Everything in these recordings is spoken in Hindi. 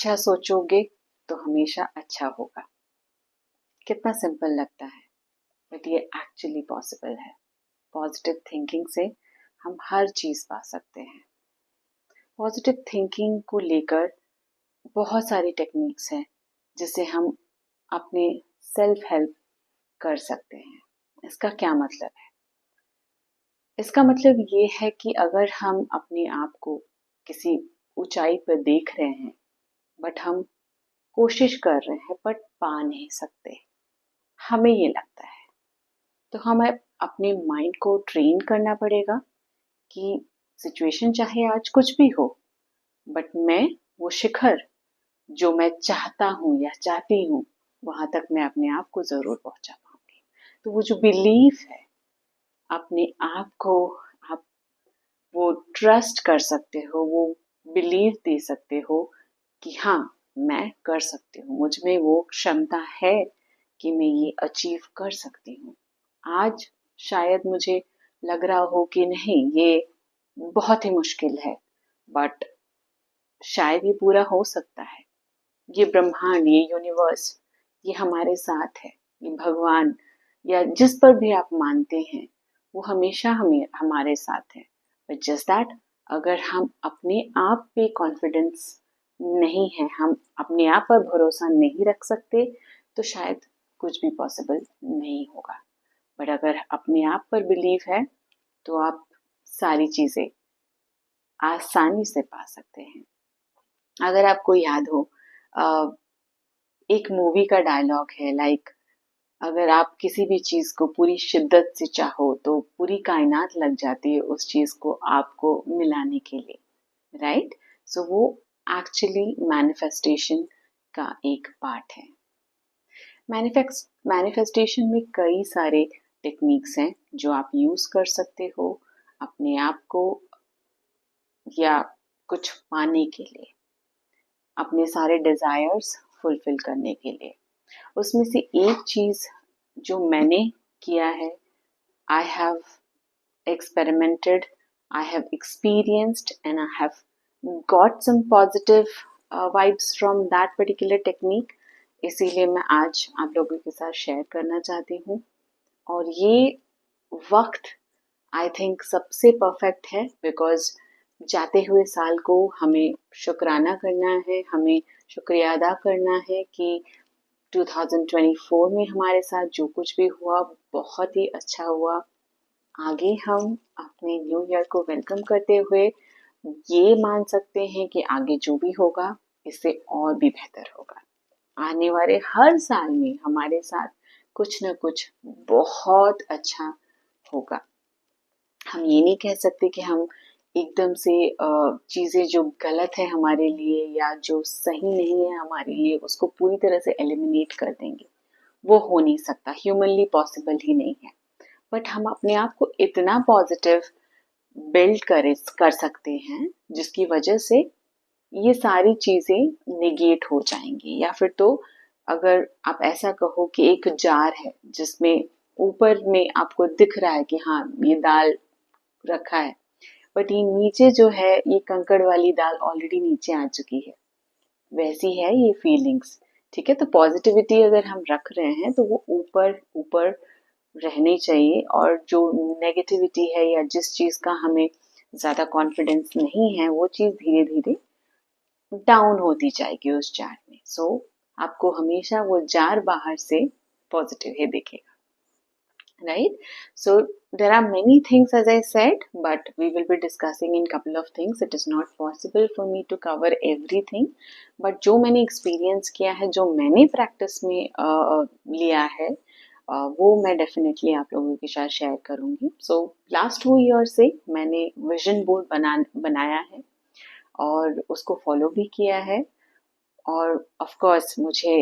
अच्छा सोचोगे तो हमेशा अच्छा होगा। कितना सिंपल लगता है, बट ये एक्चुअली पॉसिबल है। पॉजिटिव थिंकिंग से हम हर चीज पा सकते हैं। पॉजिटिव थिंकिंग को लेकर बहुत सारी टेक्निक्स हैं जिसे हम अपने सेल्फ हेल्प कर सकते हैं। इसका क्या मतलब है? इसका मतलब ये है कि अगर हम अपने आप को किसी ऊंचाई पर देख रहे हैं, बट हम कोशिश कर रहे हैं बट पा नहीं सकते, हमें ये लगता है, तो हमें अपने माइंड को ट्रेन करना पड़ेगा कि सिचुएशन चाहे आज कुछ भी हो, बट मैं वो शिखर जो मैं चाहता हूँ या चाहती हूँ, वहां तक मैं अपने आप को जरूर पहुंचा पाऊंगी। तो वो जो बिलीफ है अपने आप को, आप वो ट्रस्ट कर सकते हो, वो बिलीव दे सकते हो कि हाँ, मैं कर सकती हूँ, मुझ में वो क्षमता है कि मैं ये अचीव कर सकती हूँ। आज शायद मुझे लग रहा हो कि नहीं, ये बहुत ही मुश्किल है, बट शायद ये पूरा हो सकता है। ये ब्रह्मांड, ये यूनिवर्स, ये हमारे साथ है। ये भगवान या जिस पर भी आप मानते हैं, वो हमेशा हमें हमारे साथ है। बट जस्ट दैट, अगर हम अपने आप पे कॉन्फिडेंस नहीं है, हम अपने आप पर भरोसा नहीं रख सकते, तो शायद कुछ भी पॉसिबल नहीं होगा। बट अगर अपने आप पर बिलीव है, तो आप सारी चीजें आसानी से पा सकते हैं। अगर आपको याद हो, एक मूवी का डायलॉग है, लाइक अगर आप किसी भी चीज को पूरी शिद्दत से चाहो तो पूरी कायनात लग जाती है उस चीज को आपको मिलाने के लिए, राइट? सो वो एक्चुअली मैनिफेस्टेशन का एक पार्ट है। मैनिफेस्टेशन में कई सारे टेक्निक्स हैं जो आप यूज कर सकते हो अपने आप को या कुछ पाने के लिए, अपने सारे डिजायर्स फुलफिल करने के लिए। उसमें से एक चीज जो मैंने किया है, I have experimented, I have experienced, and I have got some positive vibes from that particular technique. इसीलिए मैं आज आप लोगों के साथ शेयर करना चाहती हूँ। और ये वक्त आई थिंक सबसे परफेक्ट है, बिकॉज जाते हुए साल को हमें शुक्राना करना है, हमें शुक्रिया अदा करना है कि 2024 में हमारे साथ जो कुछ भी हुआ बहुत ही अच्छा हुआ। आगे हम अपने न्यू ईयर को वेलकम करते हुए ये मान सकते हैं कि आगे जो भी होगा इससे और भी बेहतर होगा। आने वाले हर साल में हमारे साथ कुछ न कुछ बहुत अच्छा होगा। हम ये नहीं कह सकते कि हम एकदम से चीजें जो गलत है हमारे लिए या जो सही नहीं है हमारे लिए, उसको पूरी तरह से एलिमिनेट कर देंगे। वो हो नहीं सकता, ह्यूमनली पॉसिबल ही नहीं है। बट हम अपने आप को इतना पॉजिटिव बिल्ड कर सकते हैं जिसकी वजह से ये सारी चीजें नेगेट हो जाएंगी। या फिर तो अगर आप ऐसा कहो कि एक जार है जिसमें ऊपर में आपको दिख रहा है कि हाँ, ये दाल रखा है, बट ये नीचे जो है, ये कंकड़ वाली दाल ऑलरेडी नीचे आ चुकी है। वैसी है ये फीलिंग्स। ठीक है, तो पॉजिटिविटी अगर हम रख रहे हैं तो वो ऊपर ऊपर रहनी चाहिए, और जो नेगेटिविटी है या जिस चीज का हमें ज्यादा कॉन्फिडेंस नहीं है, वो चीज धीरे धीरे डाउन होती जाएगी उस जार में। सो आपको हमेशा वो जार बाहर से पॉजिटिव ही दिखेगा, right? So there are many things, as I said, but we will be discussing in couple of things. It is not possible for me to cover everything, but जो मैंने experience किया है, जो मैंने practice में लिया है, वो मैं definitely आप लोगों के साथ share करूँगी. So last 2 years से मैंने vision board बनाया है और उसको follow भी किया है, और of course मुझे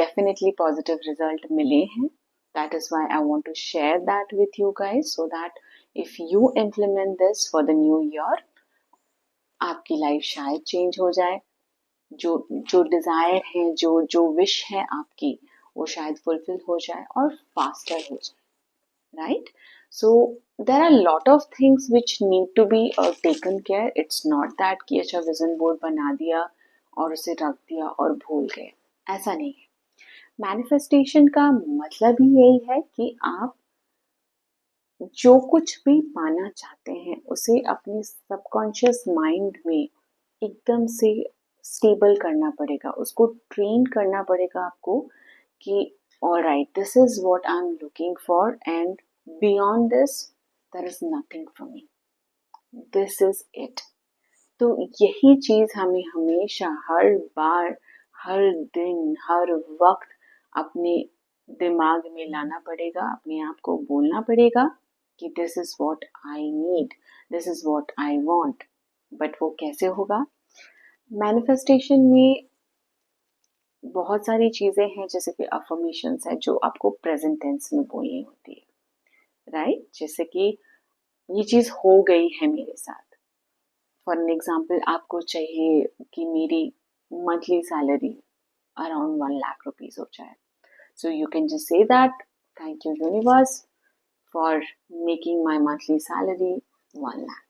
definitely positive result मिले हैं. That is why I want to share that with you guys, so that if you implement this for the new year, आपकी लाइफ शायद चेंज हो जाए। जो जो डिजायर है, जो जो विश है आपकी, वो शायद फुलफिल हो जाए और फास्टर हो जाए, right? So there are lot of things which need to be taken care. It's not that कि अच्छा विजन बोर्ड बना दिया और उसे रख दिया और भूल गए, ऐसा नहीं है। मैनिफेस्टेशन का मतलब ही यही है कि आप जो कुछ भी पाना चाहते हैं उसे अपने सबकॉन्शियस माइंड में एकदम से स्टेबल करना पड़ेगा, उसको ट्रेन करना पड़ेगा आपको कि alright, this is what I am looking for and beyond this there is nothing for me, this is it. तो यही चीज हमें हमेशा, हर बार, हर दिन, हर वक्त अपने दिमाग में लाना पड़ेगा, अपने आप को बोलना पड़ेगा कि this is what I need, this is what I want. But वो कैसे होगा? मैनिफेस्टेशन में बहुत सारी चीजें हैं, जैसे कि अफर्मेशंस है जो आपको प्रेजेंट टेंस में बोलनी होती है, राइट? जैसे कि ये चीज हो गई है मेरे साथ। फॉर एन एग्जाम्पल, आपको चाहिए कि मेरी monthly salary around 1 lakh rupees हो जाए, so you can just say that, thank you universe for making my monthly salary 1 lakh।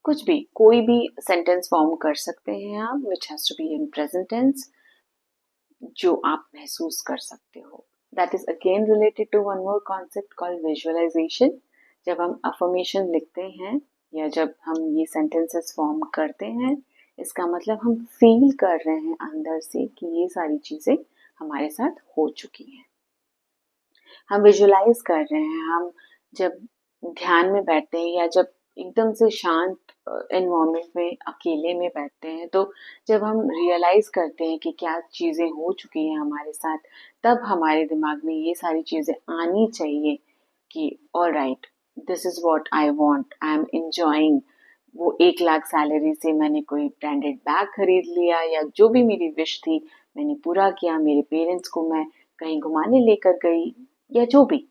कुछ भी, कोई भी सेंटेंस फॉर्म कर सकते हैं आप, which has to be in present tense, जो आप महसूस कर सकते हो। That is again related to one more concept called visualization। जब हम affirmation लिखते हैं या जब हम ये sentences फॉर्म करते हैं, इसका मतलब हम फील कर रहे हैं अंदर से कि ये सारी चीजें हमारे साथ हो चुकी हैं। हम विजुलाइज कर रहे हैं। हम जब ध्यान में बैठते हैं या जब एकदम से शांत एनवायरनमेंट में अकेले में बैठते हैं, तो जब हम रियलाइज करते हैं कि क्या चीज़ें हो चुकी हैं हमारे साथ, तब हमारे दिमाग में ये सारी चीज़ें आनी चाहिए कि all right, this is what I want, I am enjoying. वो 1 लाख सैलरी से मैंने कोई ब्रांडेड बैग खरीद लिया, या जो भी मेरी विश थी मैंने पूरा किया, मेरे पेरेंट्स को मैं कहीं घुमाने लेकर गई, या जो भी,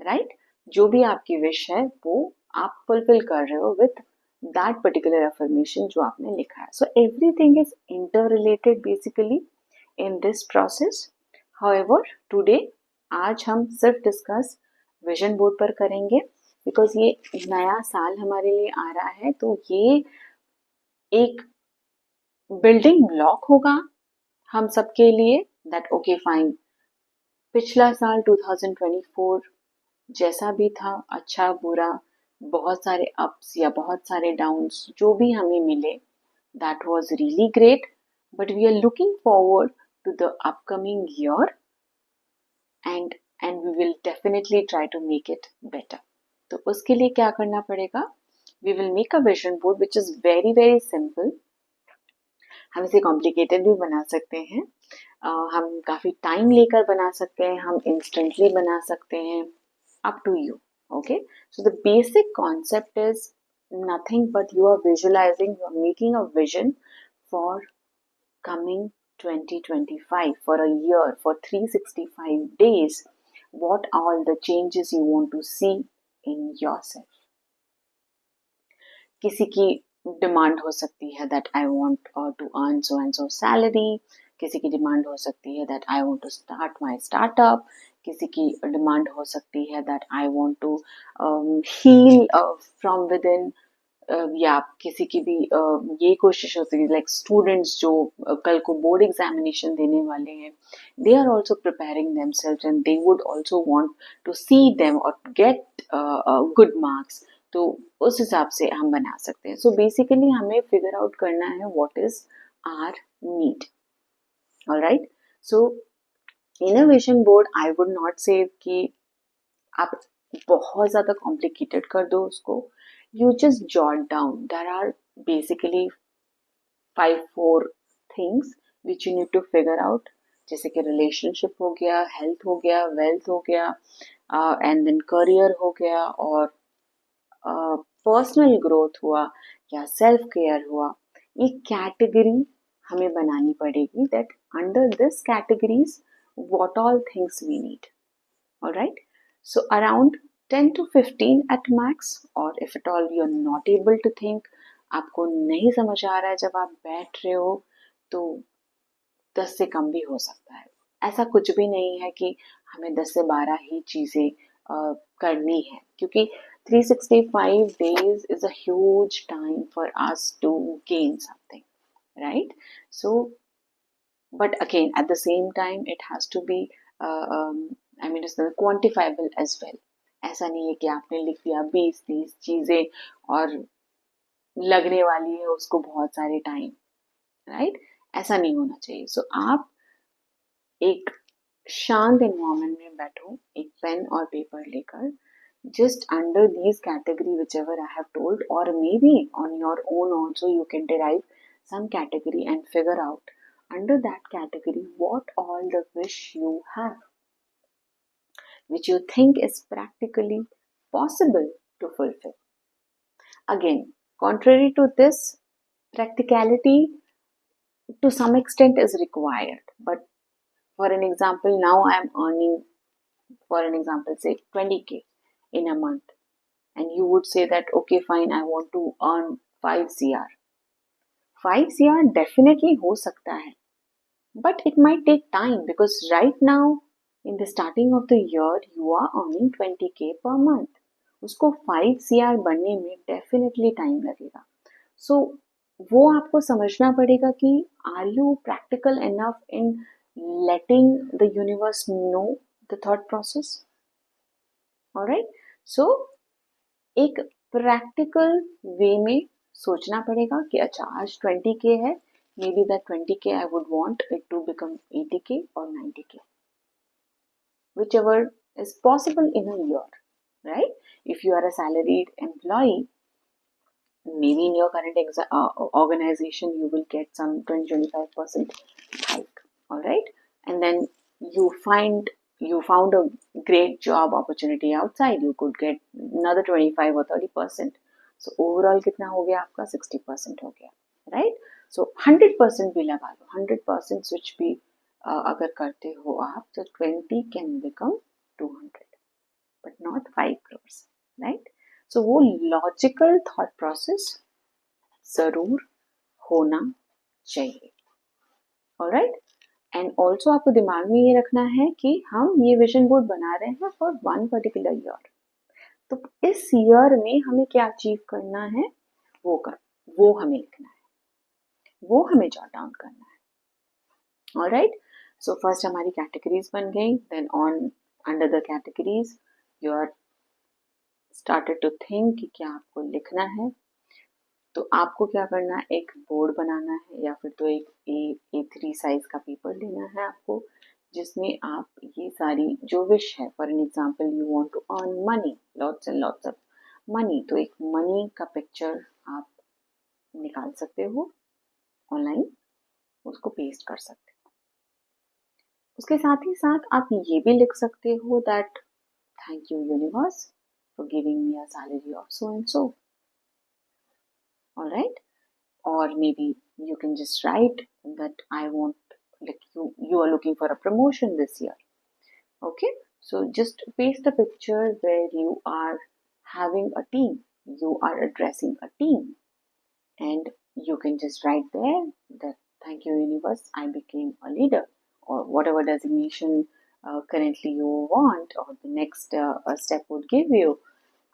राइट? जो भी आपकी विश है वो आप फुलफिल कर रहे हो विथ दैट पर्टिकुलर अफर्मेशन जो आपने लिखा है। So everything is inter related basically in this process. However today, आज हम सिर्फ डिस्कस विजन बोर्ड पर करेंगे, बिकॉज ये नया साल हमारे लिए आ रहा है, तो ये एक बिल्डिंग ब्लॉक होगा हम सबके लिए, दैट ओके फाइन, पिछला साल 2024 जैसा भी था, अच्छा बुरा, बहुत सारे अप्स या बहुत सारे डाउन्स जो भी हमें मिले, that was really great, but we are looking forward to the upcoming year and we will definitely try to make it better. तो उसके लिए क्या करना पड़ेगा? We will make a vision board which is very very simple. हम इसे कॉम्प्लिकेटेड भी बना सकते हैं, हम काफ़ी टाइम लेकर बना सकते हैं, हम इंस्टेंटली बना सकते हैं, up to you। Okay, so the basic concept is nothing but you are visualizing, you are making a vision for coming 2025, for a year, for 365 days, what all the changes you want to see in yourself। किसी की डिमांड हो सकती है that I want to earn so and so salary, किसी की डिमांड हो सकती है that I want to start my startup, किसी की डिमांड हो सकती है that I want to heal from within, या किसी की भी ये कोशिश होती है, लाइक स्टूडेंट्स जो कल को बोर्ड एग्जामिनेशन देने वाले हैं, they are also preparing themselves and they would also want to see them और गेट गुड मार्क्स। तो उस हिसाब से हम बना सकते हैं। सो बेसिकली हमें फिगर आउट करना है what is our need. Alright, so in a vision board I would not say कि आप बहुत ज़्यादा कॉम्प्लिकेटेड कर दो उसको, you just jot down, there are basically 4 things which you need to figure out, जैसे कि रिलेशनशिप हो गया, हेल्थ हो गया, वेल्थ हो गया, एंड देन करियर हो गया, और पर्सनल ग्रोथ हुआ, या सेल्फ केयर हुआ। ये कैटेगरी हमें बनानी पड़ेगी, that under this categories what all things we need. Alright, so around 10 to 15 at max, और if at all you are not able to think, आपको नहीं समझ आ रहा है जब आप बैठ रहे हो, तो 10 से कम भी हो सकता है। ऐसा कुछ भी नहीं है कि हमें 10 से 12 ही चीज़ें करनी है, क्योंकि 365 days is a huge time for us to gain something, right? So, but again, at the same time, it has to be, I mean, it's quantifiable as well. ऐसा नहीं है कि आपने लिख दिया 20-30 चीजें और लगने वाली है उसको बहुत सारे टाइम, राइट? ऐसा नहीं होना चाहिए. सो आप एक शांत एनवायरनमेंट में बैठो, एक पेन और पेपर लेकर, just under these category whichever I have told, or maybe on your own also you can derive some category and figure out under that category what all the wish you have, which you think is practically possible to fulfill. Again, contrary to this, practicality to some extent is required, but for an example, now I am earning, for an example, say 20k in a month, and you would say that okay fine, I want to earn 5 cr. 5 cr definitely हो सकता है, but it might take time because right now in the starting of the year you are earning 20k per month. उसको 5 cr बनने में definitely time लगेगा. So वो आपको समझना पड़ेगा कि are you practical enough in letting the universe know the thought process. Alright, so एक प्रैक्टिकल वे में सोचना पड़ेगा कि अच्छा आज 20k है, maybe that 20k I would want it to become 80k or 90k, whichever is possible in a year, right? If you are a salaried employee, maybe in your current organization you will get some 20-25% hike, all right? And then you found a great job opportunity outside, you could get another 25 or 30%. So overall कितना हो गया आपका? 60% हो गया, right? So 100% भी लगा लो, 100% switch भी अगर करते हो आप, तो 20 can become 200, but not 5 crores, right? So वो logical thought process जरूर होना चाहिए, alright? एंड ऑल्सो आपको दिमाग में ये रखना है कि हम ये विजन बोर्ड बना रहे हैं फॉर वन पर्टिकुलर ईयर, तो इस ईयर में हमें क्या अचीव करना है वो हमें लिखना है, वो हमें जॉट डाउन करना है. ऑलराइट, सो फर्स्ट हमारी कैटेगरीज बन गई, then on under the categories you are started to think कि क्या आपको लिखना है. तो आपको क्या करना है, एक बोर्ड बनाना है या फिर तो एक A3 साइज का पेपर लेना है आपको, जिसमें आप ये सारी जो विश है, for an example you want to earn money, lots and lots of money, तो एक मनी का पिक्चर आप निकाल सकते हो ऑनलाइन, उसको पेस्ट कर सकते हो. उसके साथ ही साथ आप ये भी लिख सकते हो that thank you universe for giving me a salary of so and so. All right, or maybe you can just write that I want, like you are looking for a promotion this year. Okay, so just paste the picture where you are having a team, you are addressing a team, and you can just write there that thank you universe, I became a leader, or whatever designation currently you want or the next step would give you,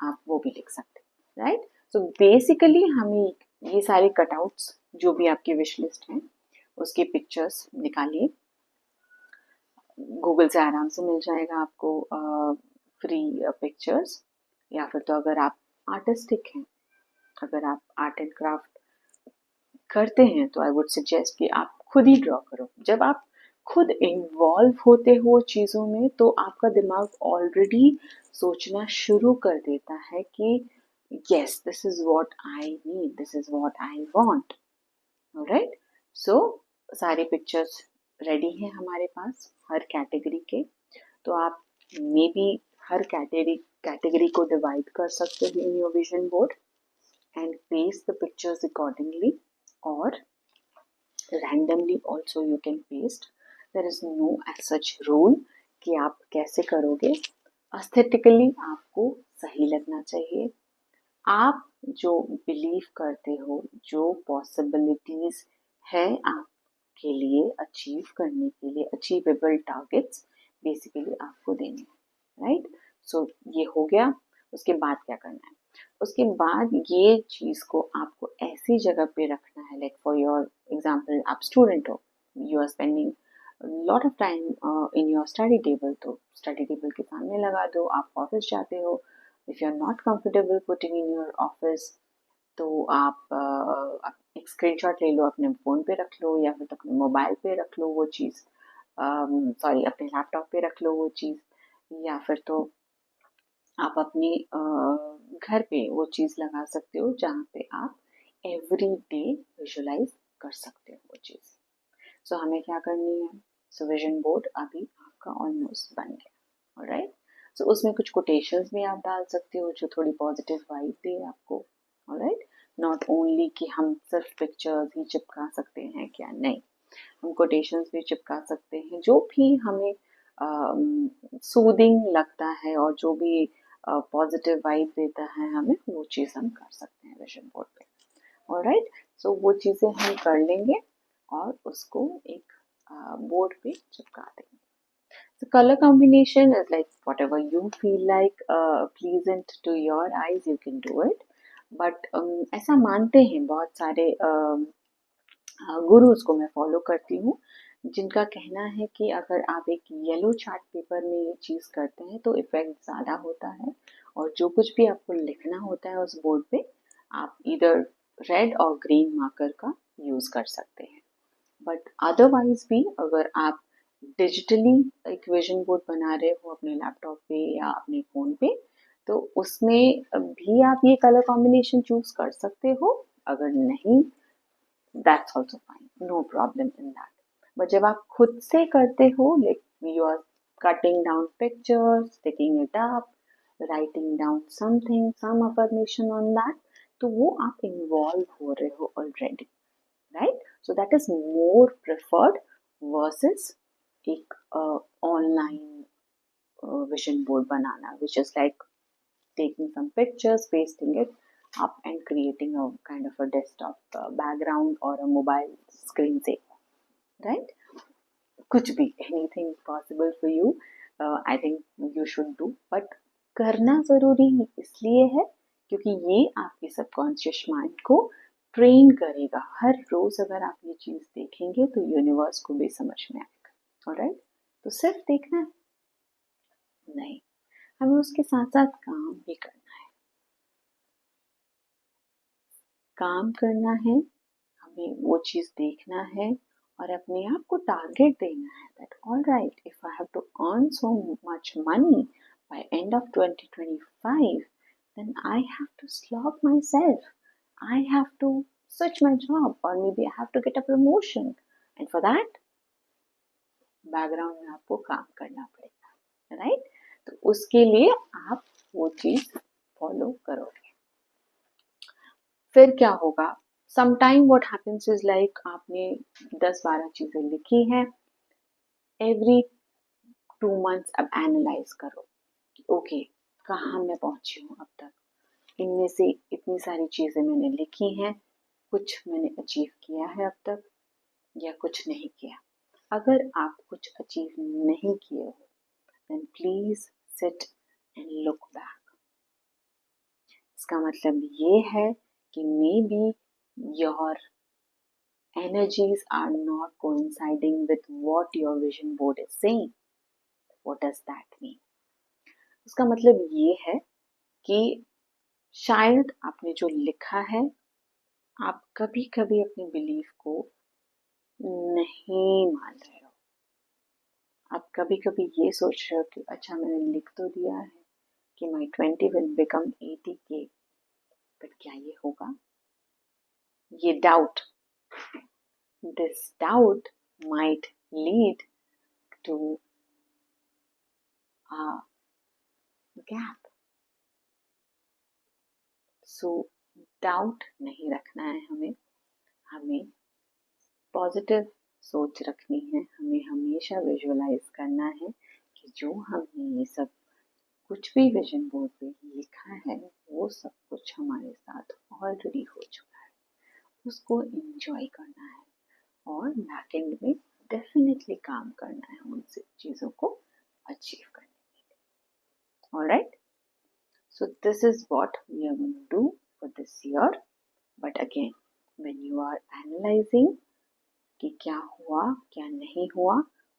आप वो भी लिख सकते, राइट? सो बेसिकली हमें ये सारे कटआउट्स जो भी आपकी विश लिस्ट हैं उसके पिक्चर्स निकालिए, गूगल से आराम से मिल जाएगा आपको फ्री पिक्चर्स, या फिर तो अगर आप आर्टिस्टिक हैं, अगर आप आर्ट एंड क्राफ्ट करते हैं तो आई वुड सजेस्ट कि आप खुद ही ड्रॉ करो. जब आप खुद इन्वॉल्व होते हो चीज़ों में तो आपका दिमाग ऑलरेडी सोचना शुरू कर देता है कि yes, this is what I need, this is what I want. Alright, so सारे पिक्चर्स रेडी हैं हमारे पास हर कैटेगरी के, तो आप मे बी हर कैटेगरी को डिवाइड कर सकते हो in your vision board and paste the pictures accordingly, और randomly also you can paste. There is no as such rule कि आप कैसे करोगे. एस्थेटिकली आपको सही लगना चाहिए. आप जो बिलीव करते हो, जो पॉसिबिलिटीज है आपके लिए अचीव करने के लिए, अचीवेबल टारगेट्स बेसिकली आपको देने हैं, राइट? सो ये हो गया. उसके बाद क्या करना है? उसके बाद ये चीज़ को आपको ऐसी जगह पे रखना है, लाइक फॉर योर एग्जाम्पल आप स्टूडेंट हो, you are spending lot of time in your study table, तो स्टडी टेबल के सामने लगा दो। आप ऑफिस जाते हो, if you are not comfortable putting in your office, तो आप एक स्क्रीनशॉट ले लो, अपने फ़ोन पे रख लो, या फिर अपने मोबाइल पे रख लो वो चीज़, सॉरी अपने लैपटॉप पे रख लो वो चीज़, या फिर तो आप अपने घर पे वो चीज़ लगा सकते हो जहाँ पे आप एवरी डे विजुलाइज कर सकते हो वो चीज़। सो हमें क्या करनी है? सो विजन बोर्ड अभी आपका ऑलमोस्ट बन गया, ऑलराइट। सो उसमें कुछ कोटेशंस भी आप डाल सकते हो जो थोड़ी पॉजिटिव वाइब दे आपको, ऑलराइट। नॉट ओनली कि हम सिर्फ पिक्चर्स ही चिपका सकते हैं, क्या नहीं, हम कोटेशंस भी चिपका सकते हैं, जो भी हमें सूदिंग लगता है और जो भी पॉजिटिव वाइब देता है हमें, वो चीज़ हम कर सकते हैं विजन बोर्ड पे, ऑलराइट। सो वो चीज़ें हम कर लेंगे और उसको एक बोर्ड पे चिपका देंगे। So color combination is like whatever you feel like pleasant to your eyes, you can do it. But ऐसा मानते हैं बहुत सारे गुरुज को मैं फॉलो करती हूँ, जिनका कहना है कि अगर आप एक येलो चार्ट पेपर में ये चीज़ करते हैं तो इफेक्ट ज़्यादा होता है, और जो कुछ भी आपको लिखना होता है उस बोर्ड पे, आप इधर रेड और ग्रीन मार्कर का यूज़ कर सकते हैं। बट अदरवाइज भी अगर आप डिजिटली एक विजन बोर्ड बना रहे हो अपने लैपटॉप पे या अपने फ़ोन पे, तो उसमें भी आप ये कलर कॉम्बिनेशन चूज कर सकते हो। अगर नहीं, that's also fine, no problem in that. But जब आप खुद से करते हो, like you are cutting down pictures, sticking it up, writing down something, some affirmation on that, तो वो आप involve हो रहे हो already, right? So that is more preferred versus एक online vision board banana, which is like taking some pictures, pasting it up and creating a kind of a desktop background or a mobile screen saver, right? कुछ भी, anything possible for you, I think you should do, but करना ज़रूरी इसलिए है क्योंकि ये आपके सबकॉन्शियस माइंड को ट्रेन करेगा। हर रोज अगर आप ये चीज़ देखेंगे तो यूनिवर्स को भी समझ में आएगा, ऑलराइट। तो सिर्फ देखना है नहीं, हमें उसके साथ साथ काम भी करना है। काम करना है, हमें वो चीज़ देखना है और अपने आप को टारगेट देना है that alright, if I have to earn so much money by end of 2025, then I have to slog myself. I have to switch my job, or maybe I have to get a promotion. And for that, background में आपको काम करना पड़ेगा, राइट? तो उसके लिए आप वो चीज फॉलो करोगे। फिर क्या होगा? Sometime what happens is like आपने 10-12 चीजें लिखी हैं, एवरी 2 months अब एनालाइज करो, ओके कहाँ मैं पहुंची हूँ अब तक, इनमें से इतनी सारी चीजें मैंने लिखी हैं, कुछ मैंने अचीव किया है अब तक या कुछ नहीं किया। अगर आप कुछ अचीव नहीं किए हो, then please sit and look back. इसका मतलब ये है कि maybe your energies are not coinciding with what your vision board is saying. What does that mean? इसका मतलब ये है कि शायद आपने जो लिखा है, आप कभी कभी अपने बिलीफ को नहीं मान रहे हो। आप कभी कभी ये सोच रहे हो कि अच्छा मैंने लिख तो दिया है कि my 20 will become 80K, but क्या ये होगा? ये doubt, this doubt might lead to a gap. So doubt नहीं रखना है हमें, हमें पॉजिटिव सोच रखनी है, हमें हमेशा विजुअलाइज करना है कि जो हमने ये सब कुछ भी विजन बोर्ड पे लिखा है वो सब कुछ हमारे साथ ऑलरेडी हो चुका है, उसको एंजॉय करना है और बैक एंड में डेफिनेटली काम करना है उन चीज़ों को अचीव करने के लिए, alright. So this is what we are going to do for this year. But again, when you are analyzing कि क्या हुआ क्या नहीं हुआ,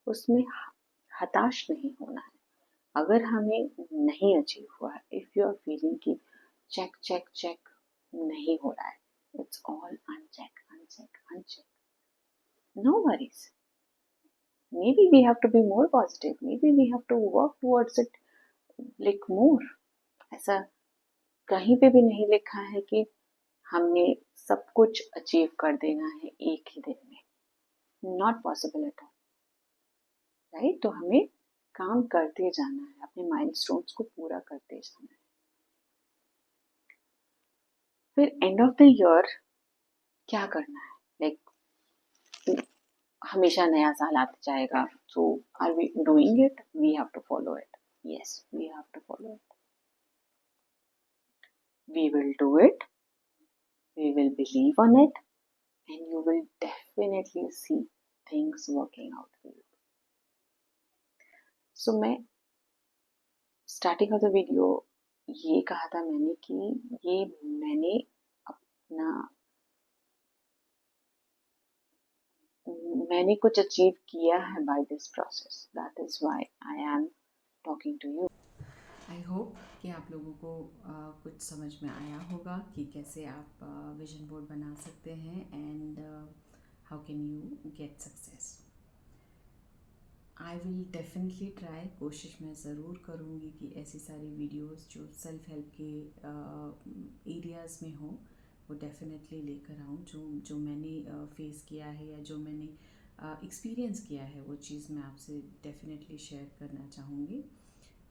उसमें हताश नहीं होना है। अगर हमें नहीं अचीव हुआ है, इफ यू आर फीलिंग कि चेक चेक चेक नहीं हो रहा है, it's all uncheck uncheck uncheck, no worries. Maybe we have to be more positive. Maybe we have to work towards it like more. ऐसा कहीं पे भी नहीं लिखा है कि हमने सब कुछ अचीव कर देना है एक ही दिन में. Not possible at all, right. तो हमें काम करते जाना है, अपने माइलस्टोन्स को पूरा करते जाना है. फिर एंड ऑफ द ईयर क्या करना है? लाइक हमेशा नया साल आता जाएगा, so are we doing it? We have to follow it. Yes, we have to follow it. We will do it, we will believe on it, and you will definitely see things working out for you. So मैं स्टार्टिंग ऑफ द वीडियो ये कहा था मैंने कि ये मैंने कुछ अचीव किया है by this process. That is why I am talking to you. I hope कि आप लोगों को कुछ समझ में आया होगा कि कैसे आप विजन बोर्ड बना सकते हैं and how can you get success. I will definitely try, कोशिश मैं ज़रूर करूँगी कि ऐसी सारी वीडियोस जो सेल्फ हेल्प के एरियाज़ में हो वो डेफिनेटली लेकर आऊँ. जो मैंने फेस किया है या जो मैंने एक्सपीरियंस किया है वो चीज़ मैं आपसे डेफिनेटली शेयर करना चाहूँगी.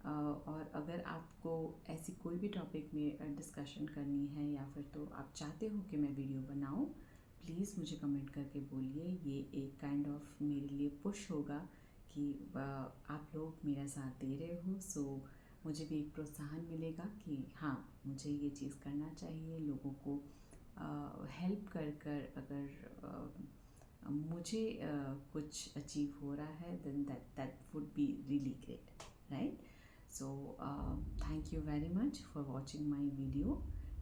और अगर आपको ऐसी कोई भी टॉपिक में डिस्कशन करनी है या फिर तो आप चाहते हो कि मैं वीडियो बनाऊँ, प्लीज़ मुझे कमेंट करके बोलिए. ये एक काइंड ऑफ मेरे लिए पुश होगा कि आप लोग मेरा साथ दे रहे हो. सो मुझे भी एक प्रोत्साहन मिलेगा कि हाँ, मुझे ये चीज़ करना चाहिए. लोगों को हेल्प कर कर अगर मुझे कुछ अचीव हो रहा है then that would be really great, right? So thank you very much for watching my video.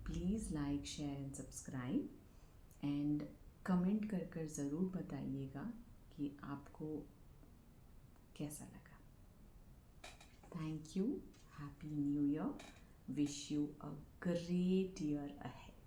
Please like, share and subscribe and comment कर ज़रूर बताइएगा कि आपको कैसा लगा. Thank you. Happy New Year. Wish you a great year ahead.